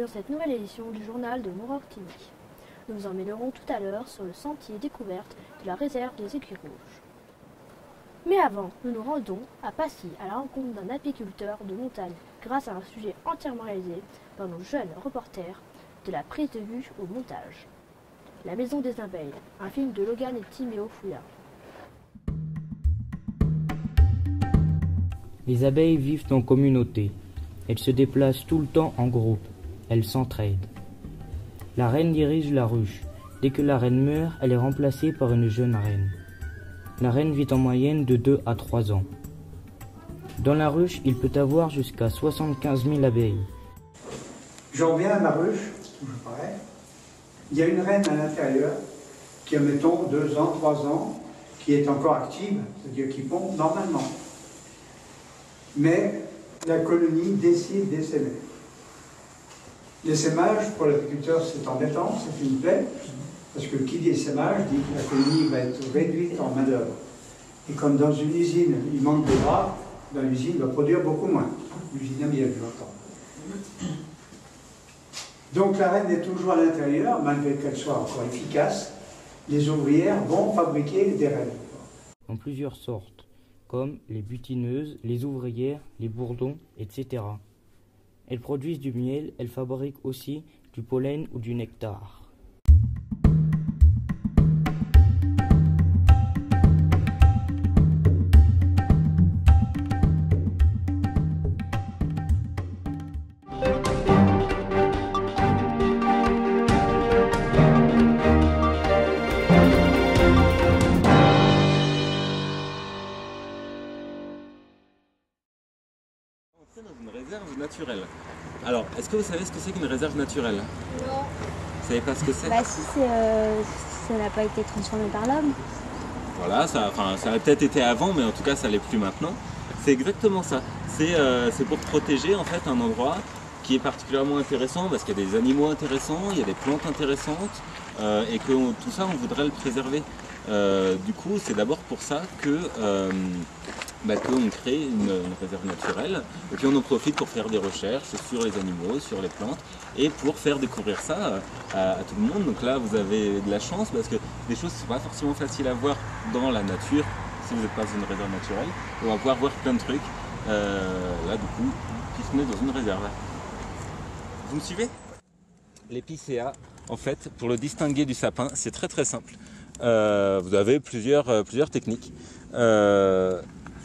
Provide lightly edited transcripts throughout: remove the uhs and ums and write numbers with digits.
cette nouvelle édition du journal de Montreuil. Nous vous emmènerons tout à l'heure sur le sentier découverte de la réserve des Aiguilles Rouges. Mais avant, nous nous rendons à Passy à la rencontre d'un apiculteur de montagne grâce à un sujet entièrement réalisé par nos jeunes reporters de la prise de vue au montage. La Maison des Abeilles, un film de Logan et Timéo Fouillard. Les abeilles vivent en communauté. Elles se déplacent tout le temps en groupe. Elles s'entraident. La reine dirige la ruche. Dès que la reine meurt, elle est remplacée par une jeune reine. La reine vit en moyenne de 2 à 3 ans. Dans la ruche, il peut avoir jusqu'à 75 000 abeilles. J'en viens à ma ruche, toujours pareil. Il y a une reine à l'intérieur qui a, mettons, 2 ans, 3 ans, qui est encore active, c'est-à-dire qui pond normalement. Mais la colonie décide d'essaimer. L'essaimage, pour l'apiculteur, c'est embêtant, c'est une plaie, parce que qui dit essaimage dit que la colonie va être réduite en main-d'œuvre. Et comme dans une usine, il manque de bras, dans l'usine va produire beaucoup moins. L'usine à miel, j'entends. Donc la reine est toujours à l'intérieur, malgré qu'elle soit encore efficace. Les ouvrières vont fabriquer des reines. En plusieurs sortes, comme les butineuses, les ouvrières, les bourdons, etc. Elles produisent du miel, elles fabriquent aussi du pollen ou du nectar. Dans une réserve naturelle. Alors, est-ce que vous savez ce que c'est qu'une réserve naturelle? Non. Vous savez pas ce que c'est? Bah si, ça n'a pas été transformé par l'homme. Voilà, ça a peut-être été avant, mais en tout cas ça l'est plus maintenant. C'est exactement ça. C'est pour protéger en fait un endroit qui est particulièrement intéressant parce qu'il y a des animaux intéressants, il y a des plantes intéressantes et que tout ça on voudrait le préserver. Du coup, c'est d'abord pour ça que qu'on crée une réserve naturelle et puis on en profite pour faire des recherches sur les animaux, sur les plantes et pour faire découvrir ça à tout le monde. Donc là vous avez de la chance parce que des choses ne sont pas forcément faciles à voir dans la nature si vous n'êtes pas dans une réserve naturelle. On va pouvoir voir plein de trucs là du coup qui se met dans une réserve. Vous me suivez? L'épicéa, en fait, pour le distinguer du sapin, c'est très très simple. Vous avez plusieurs techniques.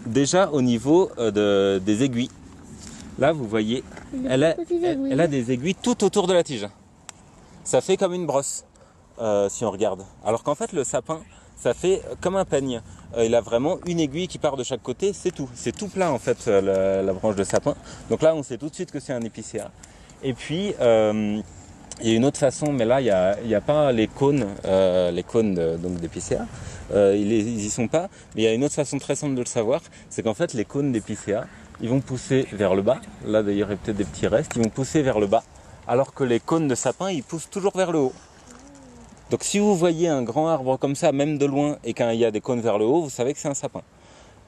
Déjà au niveau des aiguilles, là vous voyez, elle a des aiguilles tout autour de la tige. Ça fait comme une brosse, si on regarde. Alors qu'en fait le sapin, ça fait comme un peigne. Il a vraiment une aiguille qui part de chaque côté, c'est tout. C'est tout plat en fait la branche de sapin. Donc là on sait tout de suite que c'est un épicéa. Et puis il y a une autre façon, mais là il n'y a pas les cônes donc d'épicéa. Ils y sont pas, mais il y a une autre façon très simple de le savoir, c'est qu'en fait les cônes d'épicéa, ils vont pousser vers le bas. Là d'ailleurs il y a peut-être des petits restes, ils vont pousser vers le bas, alors que les cônes de sapin, ils poussent toujours vers le haut. Donc si vous voyez un grand arbre comme ça, même de loin, et qu'il y a des cônes vers le haut, vous savez que c'est un sapin.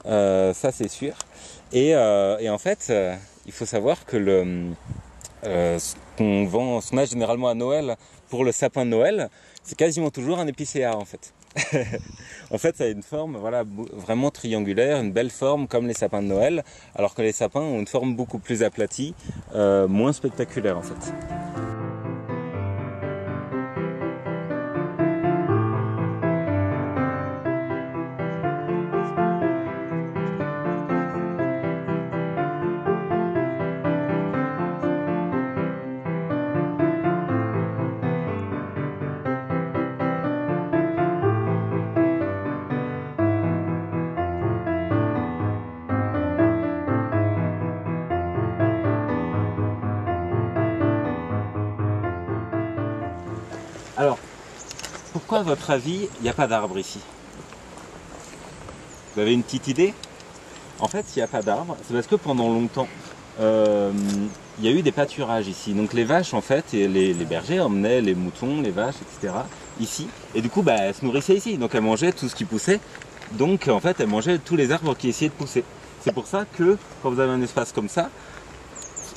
Ça c'est sûr. Et en fait, il faut savoir que ce qu'on a généralement à Noël pour le sapin de Noël, c'est quasiment toujours un épicéa en fait. En fait, ça a une forme vraiment triangulaire, une belle forme comme les sapins de Noël, alors que les sapins ont une forme beaucoup plus aplatie, moins spectaculaire en fait. Alors, pourquoi à votre avis, il n'y a pas d'arbre ici? Vous avez une petite idée? En fait, s'il n'y a pas d'arbre, c'est parce que pendant longtemps, il y a eu des pâturages ici. Donc les vaches, en fait, et les bergers emmenaient les moutons, les vaches, etc. ici. Et du coup, elles se nourrissaient ici. Donc elles mangeaient tout ce qui poussait. Donc en fait, elles mangeaient tous les arbres qui essayaient de pousser. C'est pour ça que quand vous avez un espace comme ça,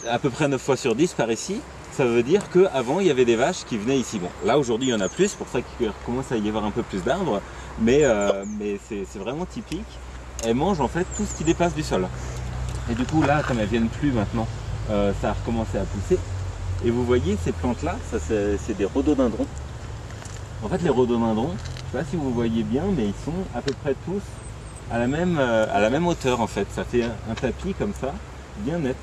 à peu près 9 fois sur 10 par ici, ça veut dire qu'avant il y avait des vaches qui venaient ici. Bon, là aujourd'hui il y en a plus, c'est pour ça qu'il commence à y avoir un peu plus d'arbres, mais c'est vraiment typique. Elles mangent en fait tout ce qui dépasse du sol. Et du coup là, comme elles viennent plus maintenant, ça a recommencé à pousser. Et vous voyez ces plantes-là, ça c'est des rhododendrons. En fait les rhododendrons, je ne sais pas si vous voyez bien, mais ils sont à peu près tous à la même hauteur en fait. Ça fait un tapis comme ça, bien net.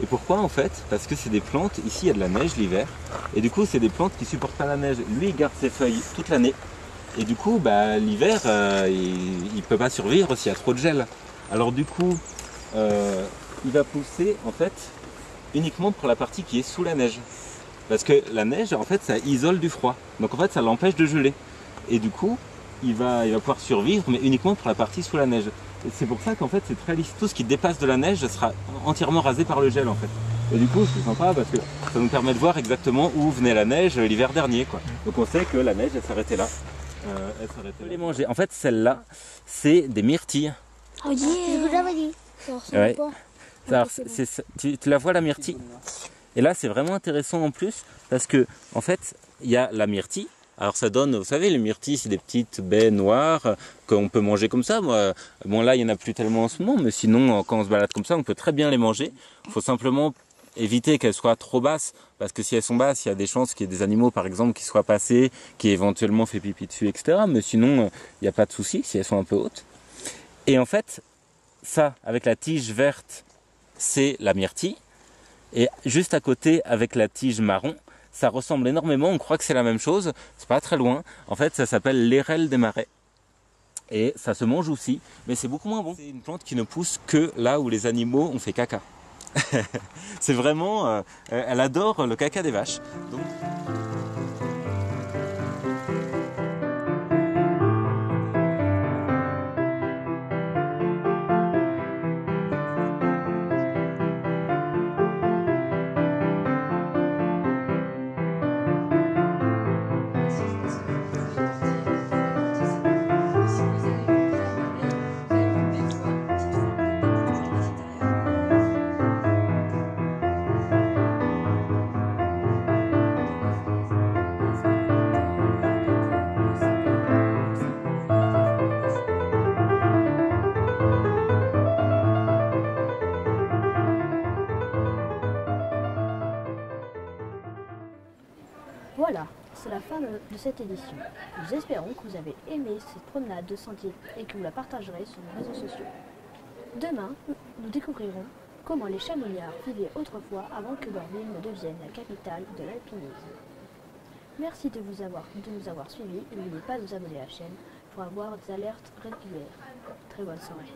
Et pourquoi en fait? Parce que c'est des plantes, ici il y a de la neige l'hiver, et du coup c'est des plantes qui supportent pas la neige. Lui il garde ses feuilles toute l'année, et du coup l'hiver il peut pas survivre s'il y a trop de gel. Alors du coup il va pousser en fait uniquement pour la partie qui est sous la neige. Parce que la neige en fait ça isole du froid, donc en fait ça l'empêche de geler. Et du coup il va pouvoir survivre, mais uniquement pour la partie sous la neige. C'est pour ça qu'en fait c'est très lisse. Tout ce qui dépasse de la neige sera entièrement rasé par le gel en fait. Et du coup c'est sympa parce que ça nous permet de voir exactement où venait la neige l'hiver dernier, quoi. Donc on sait que la neige elle s'arrêtait là. Elle s'arrêtait là. Les manger. En fait celle-là c'est des myrtilles. Oh yeah, je vous l'avais dit. Ça ressemble Ouais. quoi? Alors, tu la vois la myrtille? Et là c'est vraiment intéressant en plus parce que en fait il y a la myrtille. Alors ça donne, vous savez, les myrtilles, c'est des petites baies noires qu'on peut manger comme ça. Bon là, il n'y en a plus tellement en ce moment, mais sinon, quand on se balade comme ça, on peut très bien les manger. Il faut simplement éviter qu'elles soient trop basses, parce que si elles sont basses, il y a des chances qu'il y ait des animaux, par exemple, qui soient passés, qui éventuellement fait pipi dessus, etc. Mais sinon, il n'y a pas de souci si elles sont un peu hautes. Et en fait, ça, avec la tige verte, c'est la myrtille. Et juste à côté, avec la tige marron, ça ressemble énormément, on croit que c'est la même chose, c'est pas très loin. En fait, ça s'appelle l'érelle des marais. Et ça se mange aussi, mais c'est beaucoup moins bon. C'est une plante qui ne pousse que là où les animaux ont fait caca. C'est vraiment... elle adore le caca des vaches. Donc... Voilà, c'est la fin de cette édition. Nous espérons que vous avez aimé cette promenade de sentier et que vous la partagerez sur nos réseaux sociaux. Demain, nous découvrirons comment les chamoniards vivaient autrefois avant que leur ville ne devienne la capitale de l'alpinisme. Merci de nous avoir suivis et n'oubliez pas de vous abonner à la chaîne pour avoir des alertes régulières. Très bonne soirée.